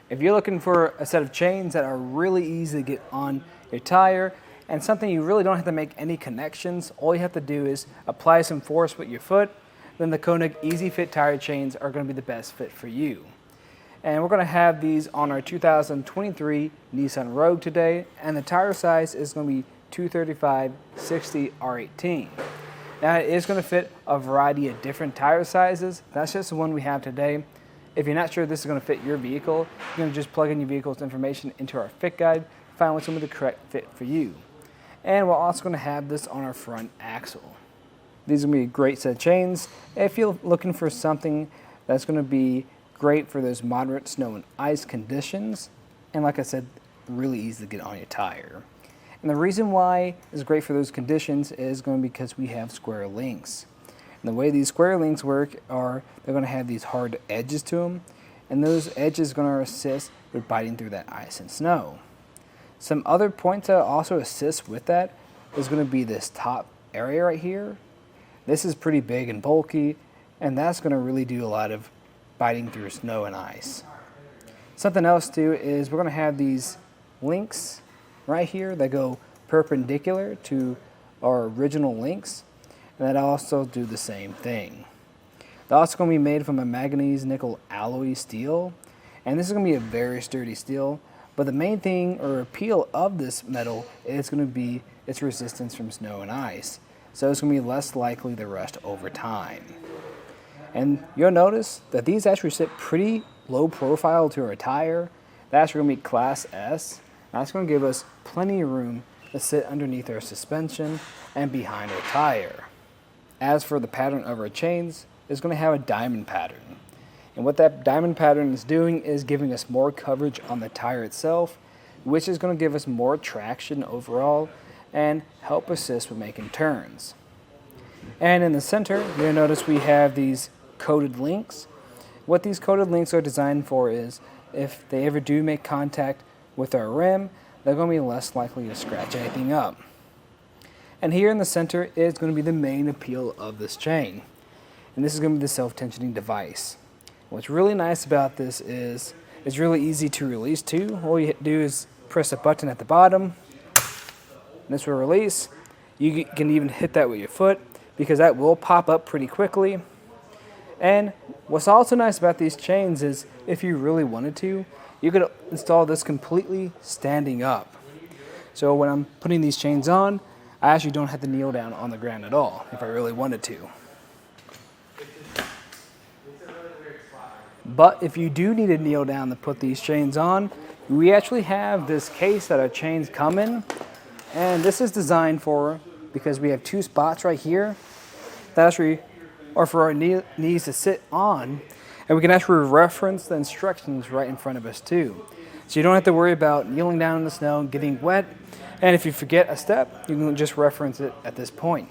If you're looking for a set of chains that are really easy to get on your tire and something you really don't have to make any connections, all you have to do is apply some force with your foot, then the Konig Easy-fit tire chains are going to be the best fit for you. And we're going to have these on our 2023 Nissan Rogue today, and the tire size is going to be 235/60 R18. Now it is going to fit a variety of different tire sizes. That's just the one we have today. If you're not sure this is going to fit your vehicle, you're going to just plug in your vehicle's information into our fit guide, find what's going to be the correct fit for you. And we're also going to have this on our front axle. These are going to be a great set of chains if you're looking for something that's going to be great for those moderate snow and ice conditions. And like I said, really easy to get on your tire. And the reason why it's great for those conditions is going to be because we have square links. And the way these square links work are they're going to have these hard edges to them, and those edges are going to assist with biting through that ice and snow. Some other points that also assist with that is going to be this top area right here. This is pretty big and bulky, and that's going to really do a lot of biting through snow and ice. Something else too is we're going to have these links right here that go perpendicular to our original links, and that also do the same thing. They're also going to be made from a manganese nickel alloy steel, and this is going to be a very sturdy steel, but the main thing or appeal of this metal is going to be its resistance from snow and ice, so it's going to be less likely to rust over time. And you'll notice that these actually sit pretty low profile to our tire. That's going to be Class S. That's going to give us plenty of room to sit underneath our suspension and behind our tire. As for the pattern of our chains, it's going to have a diamond pattern. And what that diamond pattern is doing is giving us more coverage on the tire itself, which is going to give us more traction overall and help assist with making turns. And in the center, you'll notice we have these coated links. What these coated links are designed for is if they ever do make contact with our rim, they're going to be less likely to scratch anything up. And here in the center is going to be the main appeal of this chain. And this is going to be the self-tensioning device. What's really nice about this is it's really easy to release too. All you do is press a button at the bottom. This will release. You can even hit that with your foot because that will pop up pretty quickly. And what's also nice about these chains is if you really wanted to, you could install this completely standing up. So when I'm putting these chains on, I actually don't have to kneel down on the ground at all if I really wanted to. But if you do need to kneel down to put these chains on, we actually have this case that our chains come in. And this is designed for, because we have two spots right here that actually are for our knees to sit on. And we can actually reference the instructions right in front of us too. So you don't have to worry about kneeling down in the snow and getting wet. And if you forget a step, you can just reference it at this point.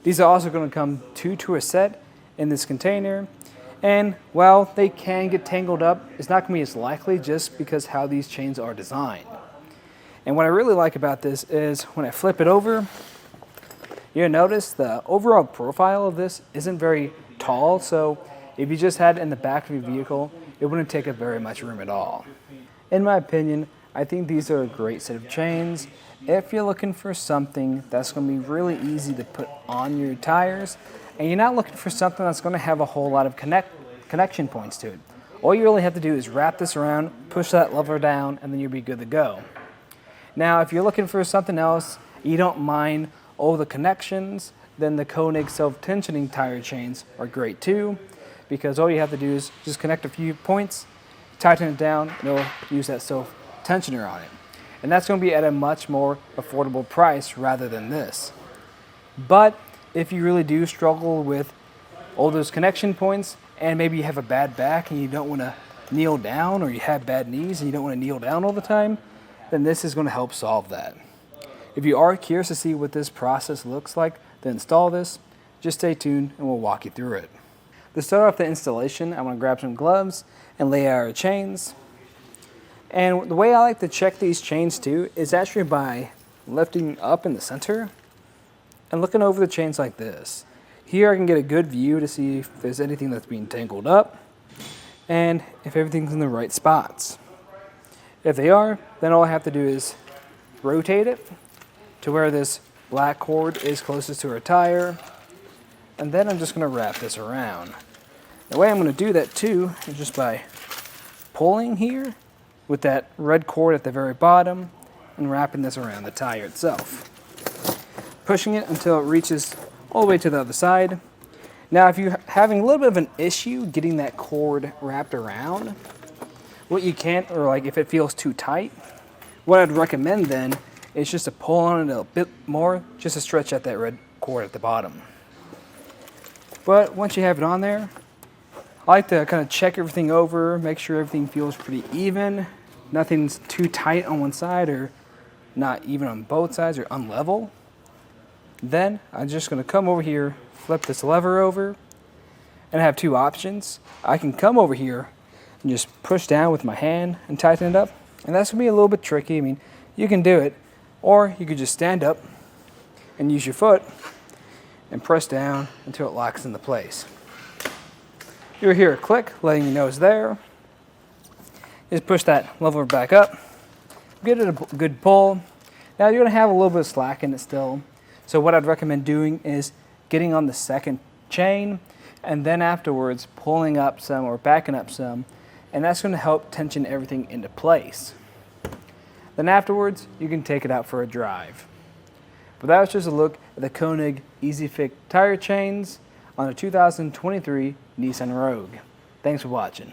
These are also going to come two to a set in this container. And while they can get tangled up, it's not going to be as likely just because how these chains are designed. And what I really like about this is when I flip it over, you'll notice the overall profile of this isn't very tall. So if you just had it in the back of your vehicle, it wouldn't take up very much room at all. In my opinion, I think these are a great set of chains if you're looking for something that's going to be really easy to put on your tires, and you're not looking for something that's going to have a whole lot of connection points to it. All you really have to do is wrap this around, push that lever down, and then you'll be good to go. Now, if you're looking for something else, you don't mind all the connections, then the Konig self-tensioning tire chains are great too, because all you have to do is just connect a few points, tighten it down, and it'll use that self-tensioner on it. And that's going to be at a much more affordable price rather than this. But if you really do struggle with all those connection points, and maybe you have a bad back and you don't want to kneel down, or you have bad knees and you don't want to kneel down all the time, then this is going to help solve that. If you are curious to see what this process looks like to install this, just stay tuned and we'll walk you through it. To start off the installation, I'm going to grab some gloves and lay out our chains. And the way I like to check these chains too is actually by lifting up in the center and looking over the chains like this. Here I can get a good view to see if there's anything that's being tangled up and if everything's in the right spots. If they are, then all I have to do is rotate it to where this black cord is closest to our tire, and then I'm just going to wrap this around. The way I'm going to do that too is just by pulling here with that red cord at the very bottom and wrapping this around the tire itself. Pushing it until it reaches all the way to the other side. Now if you're having a little bit of an issue getting that cord wrapped around, what you can't, or like if it feels too tight, what I'd recommend then is just to pull on it a bit more, just to stretch out that red cord at the bottom. But once you have it on there, I like to kind of check everything over, make sure everything feels pretty even, nothing's too tight on one side or not even on both sides or unlevel. Then I'm just going to come over here, flip this lever over, and I have two options. I can come over here and just push down with my hand and tighten it up, and that's going to be a little bit tricky. I mean, you can do it, or you could just stand up and use your foot and press down until it locks into place. You'll hear a click letting you know it's there. Just push that lever back up, get it a good pull. Now you're going to have a little bit of slack in it still, so what I'd recommend doing is getting on the second chain and then afterwards pulling up some or backing up some, and that's going to help tension everything into place. Then afterwards you can take it out for a drive. But that was just a look at the Konig Easy-fit tire chains on a 2023 Nissan Rogue. Thanks for watching.